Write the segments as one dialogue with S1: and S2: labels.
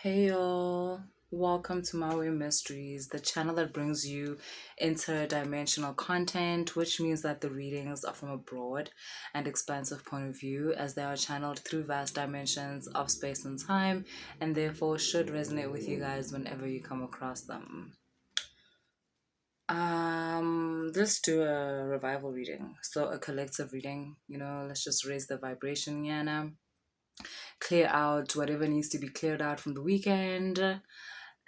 S1: Hey y'all, welcome to My Way Mysteries, the channel that brings you interdimensional content, which means that the readings are from a broad and expansive point of view as they are channeled through vast dimensions of space and time, and therefore should resonate with you guys whenever you come across them. Let's do a revival reading, so a collective reading. Let's just raise the vibration, Yana, clear out whatever needs to be cleared out from the weekend,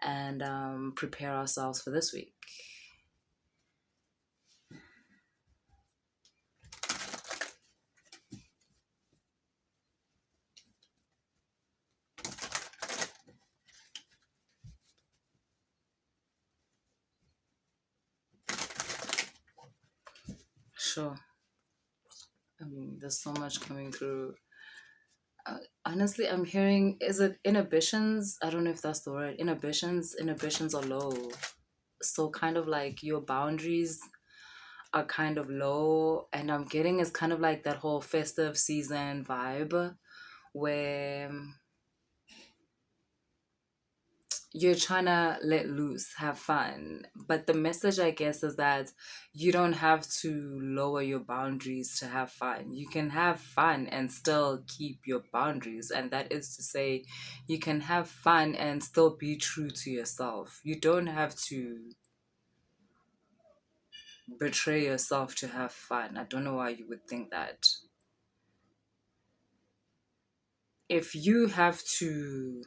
S1: and prepare ourselves for this week. Sure. I mean, there's so much coming through. Honestly, I'm hearing, is it inhibitions? I don't know if that's the word. Inhibitions are low. So kind of like your boundaries are kind of low. And I'm getting is kind of like that whole festive season vibe where you're trying to let loose, have fun. But the message, I guess, is that you don't have to lower your boundaries to have fun. You can have fun and still keep your boundaries. And that is to say, you can have fun and still be true to yourself. You don't have to betray yourself to have fun. I don't know why you would think that. If you have to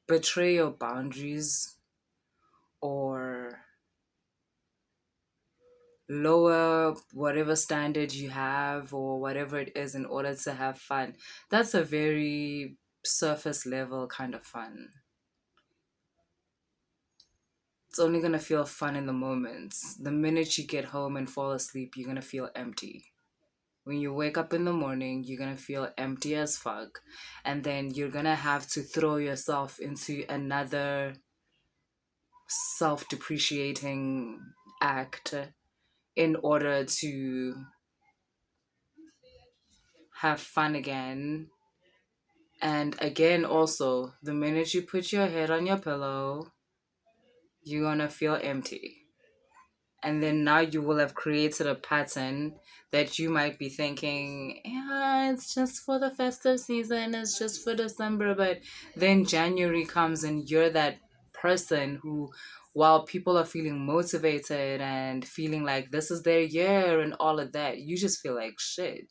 S1: betray your boundaries or lower whatever standard you have or whatever it is in order to have fun, that's a very surface level kind of fun. It's only going to feel fun in the moment. The minute you get home and fall asleep, you're going to feel empty. When you wake up in the morning, you're going to feel empty as fuck. And then you're going to have to throw yourself into another self depreciating act in order to have fun again. And again, also, the minute you put your head on your pillow, you're gonna feel empty. And then now you will have created a pattern that you might be thinking, yeah, it's just for the festive season, it's just for December. But then January comes and you're that person who, while people are feeling motivated and feeling like this is their year and all of that, you just feel like shit.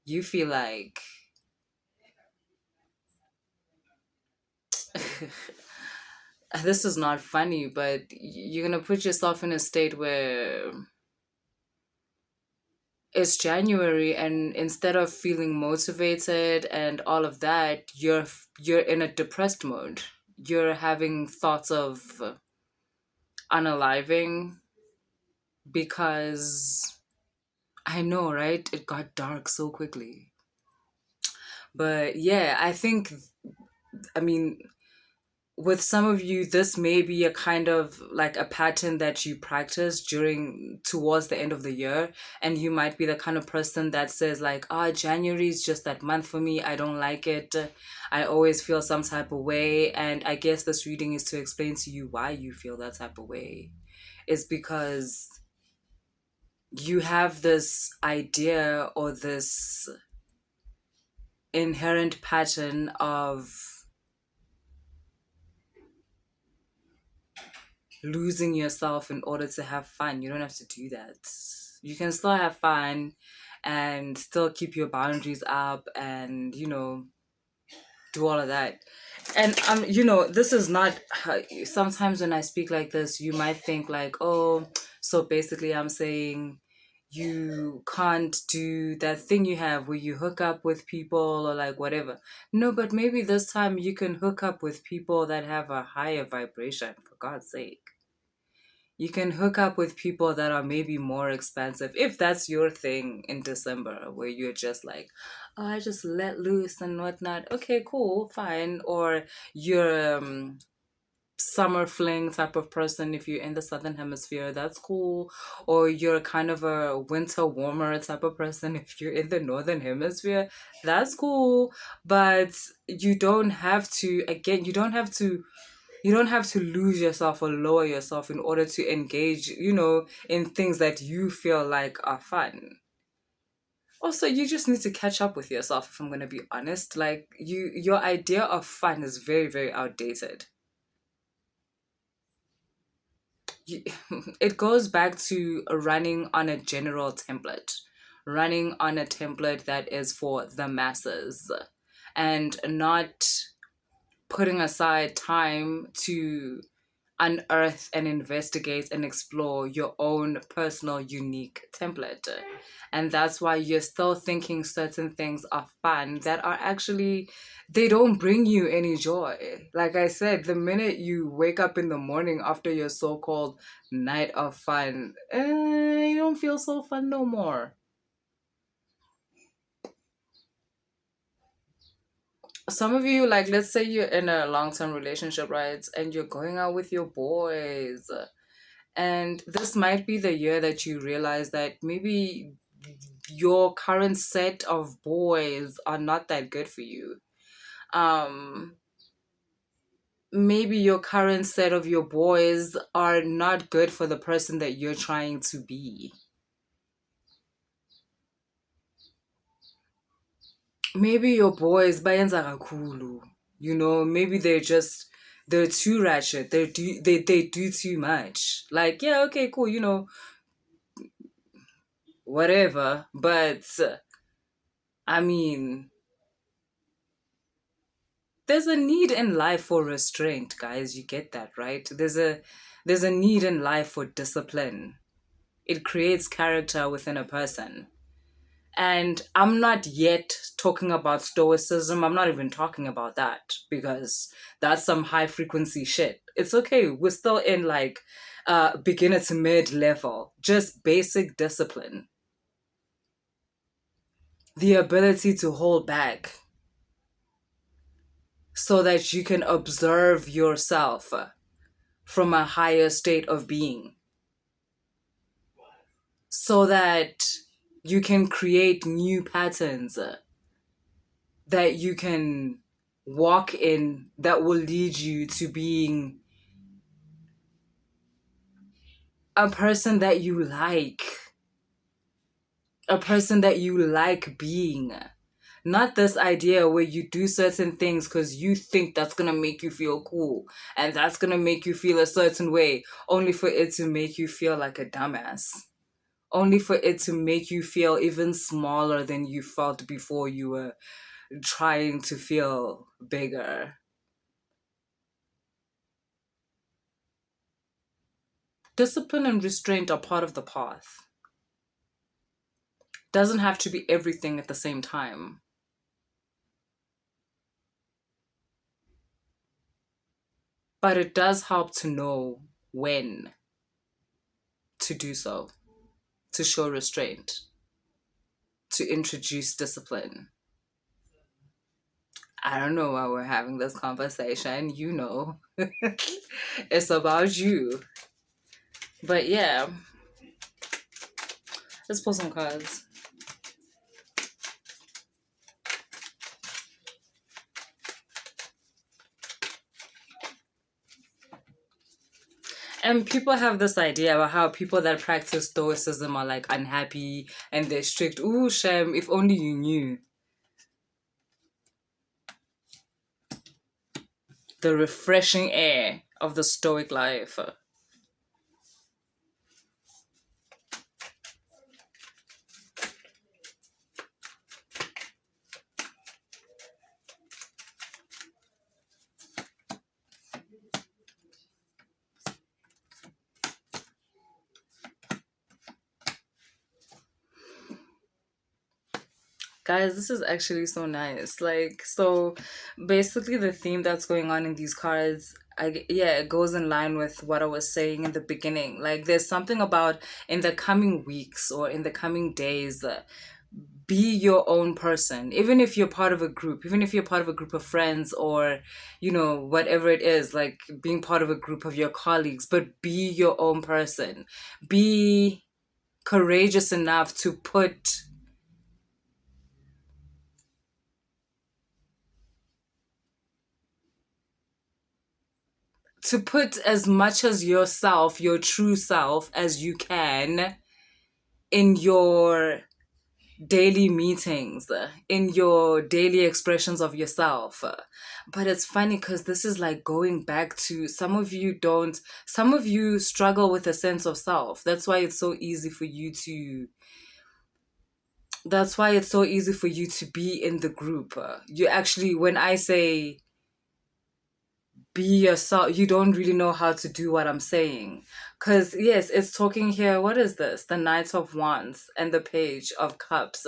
S1: You feel like this is not funny, but you're gonna put yourself in a state where it's January, and instead of feeling motivated and all of that, you're in a depressed mode. You're having thoughts of unaliving because I know, right? It got dark so quickly. But yeah, I mean, with some of you, this may be a kind of like a pattern that you practice during towards the end of the year. And you might be the kind of person that says like, January is just that month for me. I don't like it. I always feel some type of way. And I guess this reading is to explain to you why you feel that type of way. It's because you have this idea or this inherent pattern of losing yourself in order to have fun. You don't have to do that. You can still have fun and still keep your boundaries up and, do all of that. And this is not sometimes when I speak like this, you might think like, oh, so basically I'm saying you can't do that thing you have where you hook up with people or like whatever. No, but maybe this time you can hook up with people that have a higher vibration, for God's sake. You can hook up with people that are maybe more expensive if that's your thing in December, where you're just like, oh, I just let loose and whatnot. Okay, cool, fine. Or you're summer fling type of person if you're in the southern hemisphere, that's cool. Or you're kind of a winter warmer type of person if you're in the northern hemisphere, that's cool. But you don't have to, again, you don't have to lose yourself or lower yourself in order to engage, in things that you feel like are fun. Also, you just need to catch up with yourself, if I'm going to be honest. Like, your idea of fun is very, very outdated. you, it goes back to running on a general template, running on a template that is for the masses, and not putting aside time to unearth and investigate and explore your own personal unique template. And that's why you're still thinking certain things are fun that are actually, they don't bring you any joy. Like I said, the minute you wake up in the morning after your so-called night of fun, you don't feel so fun no more. Some of you, like, let's say you're in a long-term relationship, right, and you're going out with your boys, and this might be the year that you realize that maybe your current set of boys are not that good for you. Um, maybe your current set of your boys are not good for the person that you're trying to be. Maybe your boys bayenza kakhulu. Maybe they're too ratchet. They do too much. Like, yeah, okay, cool, whatever. But I mean, there's a need in life for restraint, guys. You get that, right? There's a need in life for discipline. It creates character within a person. And I'm not yet talking about stoicism. I'm not even talking about that because that's some high frequency shit. It's okay. We're still in like beginner to mid level, just basic discipline. The ability to hold back so that you can observe yourself from a higher state of being, so that you can create new patterns that you can walk in that will lead you to being a person that you like, a person that you like being. Not this idea where you do certain things because you think that's going to make you feel cool and that's going to make you feel a certain way, only for it to make you feel like a dumbass. Only for it to make you feel even smaller than you felt before you were trying to feel bigger. Discipline and restraint are part of the path. Doesn't have to be everything at the same time. But it does help to know when to do so, to show restraint, to introduce discipline. I don't know why we're having this conversation, it's about you. But yeah, let's pull some cards. And people have this idea about how people that practice stoicism are like unhappy and they're strict. Ooh, Shem, if only you knew. The refreshing air of the stoic life. Guys, this is actually so nice. Like, so basically the theme that's going on in these cards, it goes in line with what I was saying in the beginning. Like, there's something about in the coming weeks or in the coming days, be your own person. Even if you're part of a group, even if you're part of a group of friends, or, whatever it is, like being part of a group of your colleagues, but be your own person. Be courageous enough to put as much as yourself, your true self, as you can in your daily meetings, in your daily expressions of yourself. But it's funny because this is like going back to, some of you struggle with a sense of self. That's why it's so easy for you to be in the group. You actually, when I say be yourself, you don't really know how to do what I'm saying. Because, yes, it's talking here. What is this? The Knight of Wands and the Page of Cups.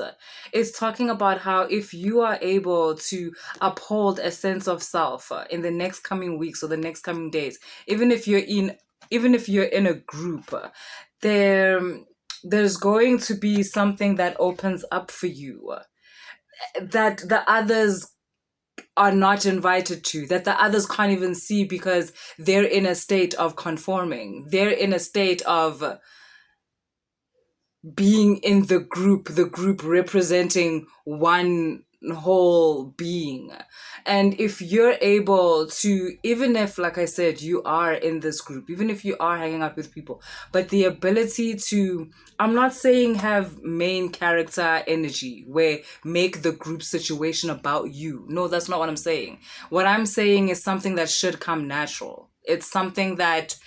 S1: It's talking about how if you are able to uphold a sense of self in the next coming weeks or the next coming days, even if you're in a group, there there's going to be something that opens up for you that the others are not invited to, that the others can't even see because they're in a state of conforming. They're in a state of being in the group representing one whole being. And if you're able to, even if, like I said, you are in this group, even if you are hanging out with people, but the ability to, I'm not saying have main character energy where make the group situation about you. No, that's not what I'm saying. What I'm saying is something that should come natural. It's something that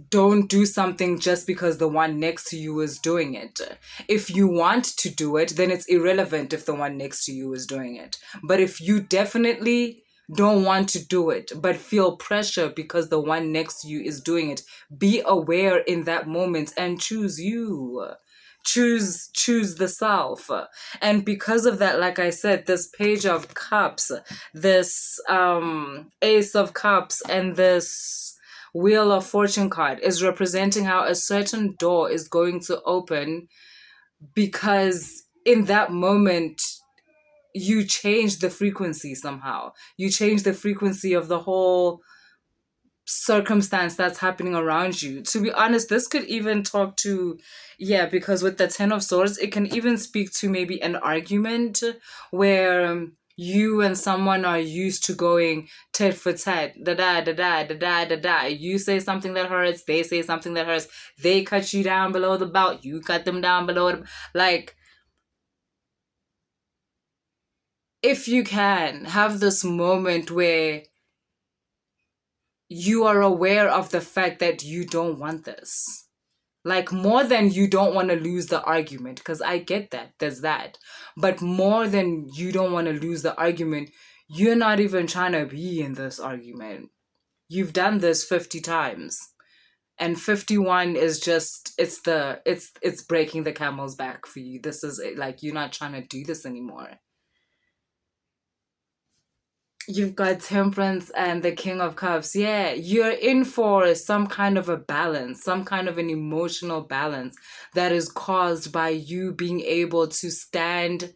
S1: don't do something just because the one next to you is doing it. If you want to do it, then it's irrelevant if the one next to you is doing it. But if you definitely don't want to do it, but feel pressure because the one next to you is doing it, be aware in that moment and choose you. Choose the self. And because of that, like I said, this Page of Cups, this Ace of Cups, and this Wheel of Fortune card is representing how a certain door is going to open, because in that moment you change the frequency somehow. You change the frequency of the whole circumstance that's happening around you. To be honest, this could even talk to, because with the Ten of Swords, it can even speak to maybe an argument where you and someone are used to going tit for tat, da da da da da da da da. You say something that hurts, they say something that hurts, they cut you down below the belt, you cut them down below the, like, if you can have this moment where you are aware of the fact that you don't want this. Like, more than you don't want to lose the argument, because I get that, there's that. But more than you don't want to lose the argument, you're not even trying to be in this argument. You've done this 50 times. And 51 is just, it's breaking the camel's back for you. This is like, you're not trying to do this anymore. You've got Temperance and the King of Cups. Yeah, you're in for some kind of a balance, some kind of an emotional balance that is caused by you being able to stand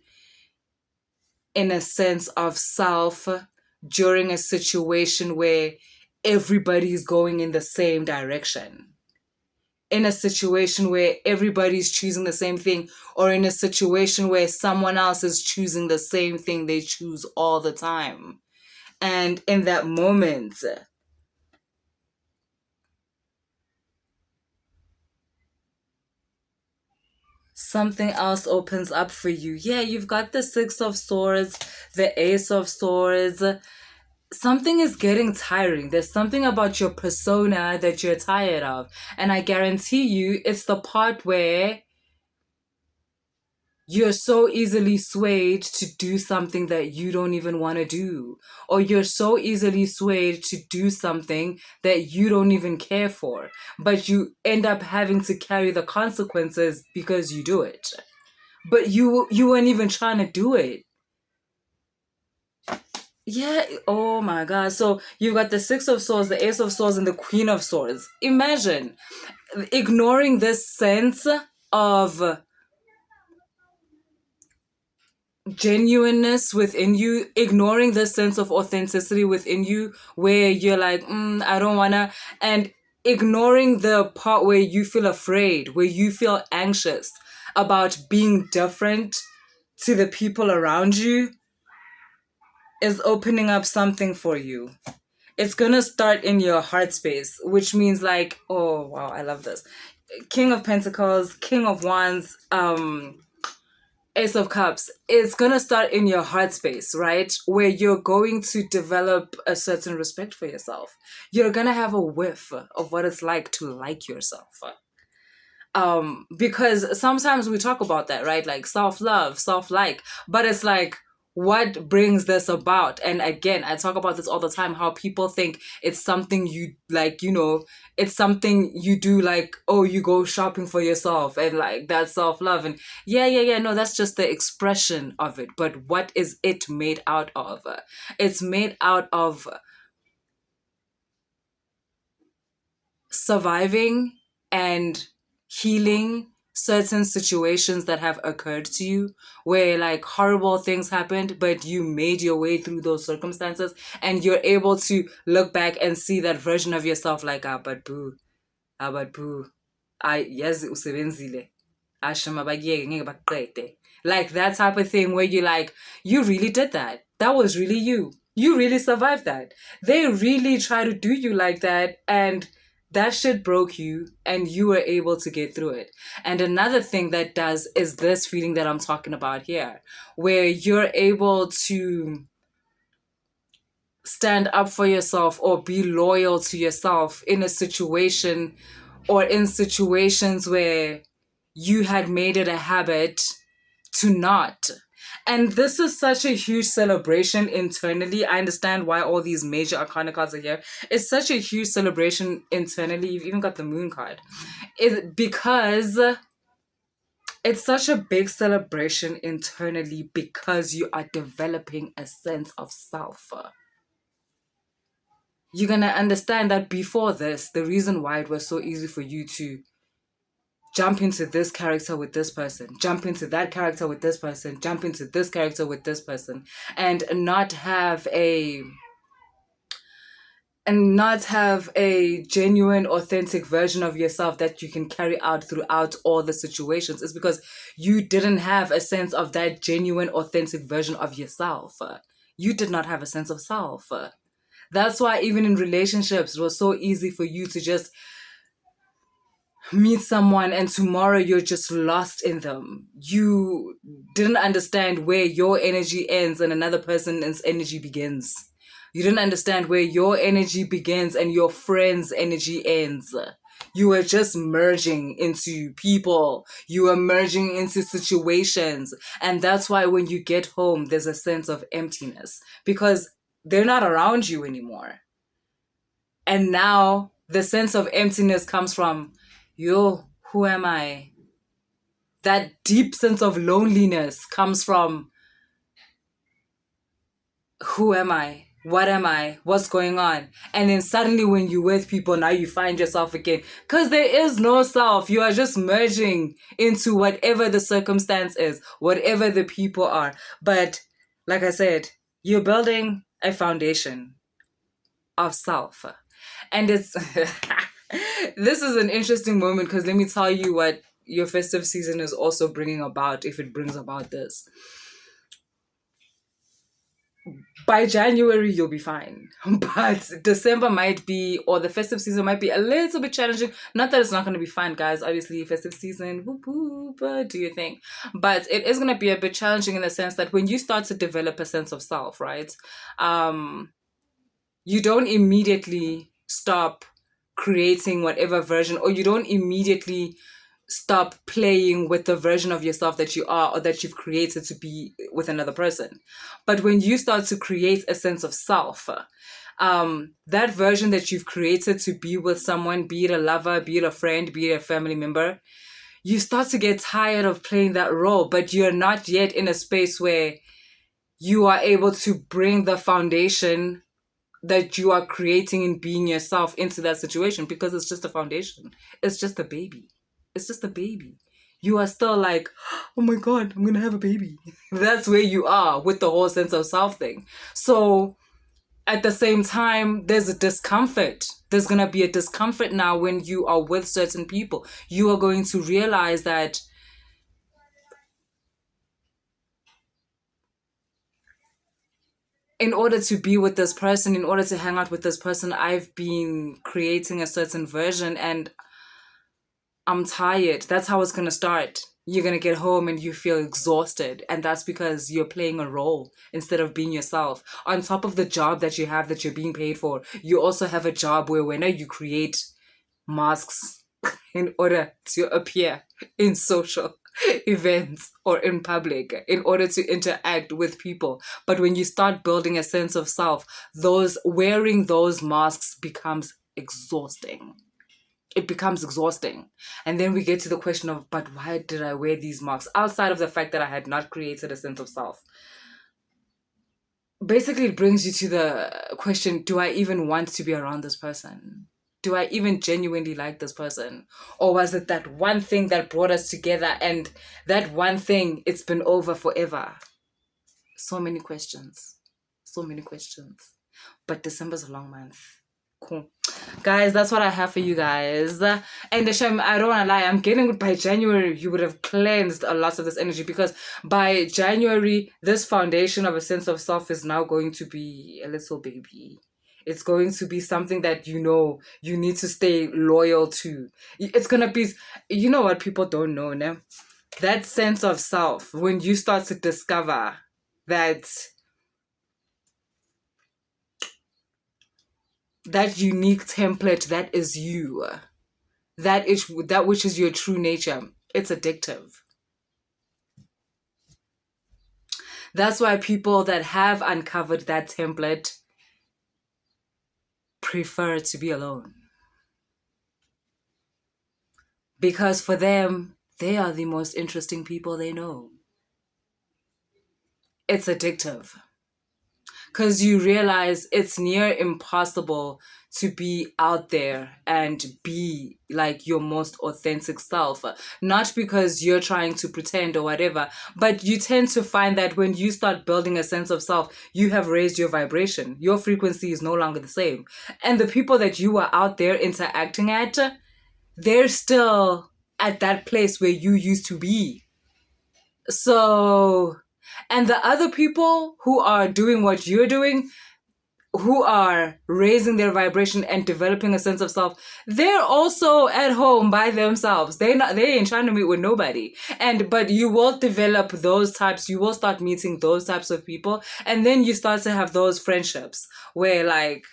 S1: in a sense of self during a situation where everybody's going in the same direction. In a situation where everybody's choosing the same thing, or in a situation where someone else is choosing the same thing they choose all the time. And in that moment, something else opens up for you. Yeah, you've got the Six of Swords, the Ace of Swords. Something is getting tiring. There's something about your persona that you're tired of. And I guarantee you, it's the part where you're so easily swayed to do something that you don't even want to do. Or you're so easily swayed to do something that you don't even care for. But you end up having to carry the consequences because you do it. But you weren't even trying to do it. Yeah, oh my God. So you've got the Six of Swords, the Ace of Swords, and the Queen of Swords. Imagine ignoring this sense of genuineness within you, ignoring the sense of authenticity within you where you're like, I don't wanna, and ignoring the part where you feel afraid, where you feel anxious about being different to the people around you, is opening up something for you. It's gonna start in your heart space, which means like, oh wow, I love this. King of Pentacles, King of Wands, Ace of Cups. It's gonna start in your heart space, right? Where you're going to develop a certain respect for yourself. You're gonna have a whiff of what it's like to like yourself. Because sometimes we talk about that, right? Like self-love, self-like, but it's like, what brings this about? And again, I talk about this all the time, how people think it's something you like, it's something you do, like, oh, you go shopping for yourself and like that's self-love. And yeah, no, that's just the expression of it. But what is it made out of? It's made out of surviving and healing certain situations that have occurred to you where like horrible things happened, but you made your way through those circumstances and you're able to look back and see that version of yourself like, but boo, I yes usebenzile. Ashama bagiyeke ngeke bakuqede. Like that type of thing where you like, you really did that. That was really you. You really survived that. They really try to do you like that, and that shit broke you and you were able to get through it. And another thing that does is this feeling that I'm talking about here, where you're able to stand up for yourself or be loyal to yourself in a situation or in situations where you had made it a habit to not. And this is such a huge celebration internally. I understand why all these major arcana cards are here. It's such a huge celebration internally. You've even got the moon card. Because it's such a big celebration internally because you are developing a sense of self. You're going to understand that before this, the reason why it was so easy for you to jump into this character with this person, jump into that character with this person, jump into this character with this person, and not have a genuine, authentic version of yourself that you can carry out throughout all the situations, is because you didn't have a sense of that genuine, authentic version of yourself. You did not have a sense of self. That's why even in relationships, it was so easy for you to just meet someone and tomorrow you're just lost in them. You didn't understand where your energy ends and another person's energy begins. You didn't understand where your energy begins and your friend's energy ends. You were just merging into people. You were merging into situations. And that's why when you get home, there's a sense of emptiness because they're not around you anymore. And now the sense of emptiness comes from, yo, who am I? That deep sense of loneliness comes from, who am I? What am I? What's going on? And then suddenly when you're with people, now you find yourself again. Because there is no self. You are just merging into whatever the circumstance is, whatever the people are. But like I said, you're building a foundation of self. And it's this is an interesting moment because let me tell you what your festive season is also bringing about, if it brings about this. By January, you'll be fine. But December might be, or the festive season might be a little bit challenging. Not that it's not going to be fine, guys. Obviously, festive season, whoop, whoop, do your thing. But it is going to be a bit challenging in the sense that when you start to develop a sense of self, right? You don't immediately stop creating whatever version, or you don't immediately stop playing with the version of yourself that you are or that you've created to be with another person. But when you start to create a sense of self, that version that you've created to be with someone, be it a lover, be it a friend, be it a family member, you start to get tired of playing that role, but you're not yet in a space where you are able to bring the foundation that you are creating and being yourself into that situation, because it's just a foundation. It's just a baby. It's just a baby. you are still like, oh my God, I'm going to have a baby. That's where you are with the whole sense of self thing. So at the same time, there's a discomfort. There's going to be a discomfort now when you are with certain people. You are going to realize that in order to be with this person, in order to hang out with this person, I've been creating a certain version and I'm tired. That's how it's going to start. You're going to get home and you feel exhausted. And that's because you're playing a role instead of being yourself. On top of the job that you have that you're being paid for, you also have a job where whenever you create masks in order to appear in social events or in public, in order to interact with people. But when you start building a sense of self, wearing those masks becomes exhausting. It becomes exhausting. And then we get to the question of, but why did I wear these masks? Outside of the fact that I had not created a sense of self. Basically, it brings you to the question, do I even want to be around this person? Do I even genuinely like this person? Or was it that one thing that brought us together and that one thing, it's been over forever? So many questions. So many questions. But December's a long month. Cool. Guys, that's what I have for you guys. And Hashem, I don't want to lie, I'm getting it by January. You would have cleansed a lot of this energy because by January, this foundation of a sense of self is now going to be a little baby. It's going to be something that you know you need to stay loyal to. It's going to be, you know what people don't know, no? That sense of self, when you start to discover that unique template that is you, that which is your true nature, it's addictive. That's why people that have uncovered that template prefer to be alone. Because for them, they are the most interesting people they know. It's addictive. Because you realize it's near impossible to be out there and be like your most authentic self. Not because you're trying to pretend or whatever, but you tend to find that when you start building a sense of self, you have raised your vibration. Your frequency is no longer the same. And the people that you are out there interacting at, they're still at that place where you used to be. So, and the other people who are doing what you're doing, who are raising their vibration and developing a sense of self, they're also at home by themselves. They ain't trying to meet with nobody. But you will develop those types, you will start meeting those types of people, and then you start to have those friendships where like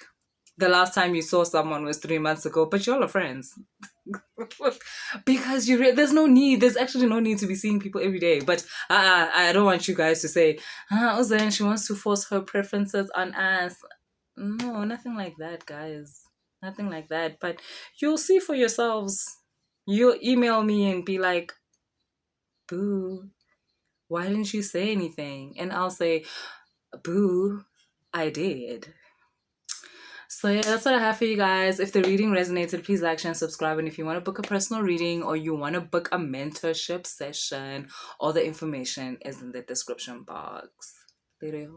S1: the last time you saw someone was 3 months ago, but y'all are friends. Because there's actually no need to be seeing people every day. But I don't want you guys to say, Zanne, she wants to force her preferences on us. No, nothing like that, guys. Nothing like that. But you'll see for yourselves. You'll email me and be like, boo, why didn't you say anything? And I'll say, boo, I did. So yeah, that's what I have for you guys. If the reading resonated, please like, share, and subscribe. And if you want to book a personal reading or you want to book a mentorship session, all the information is in the description box. Later.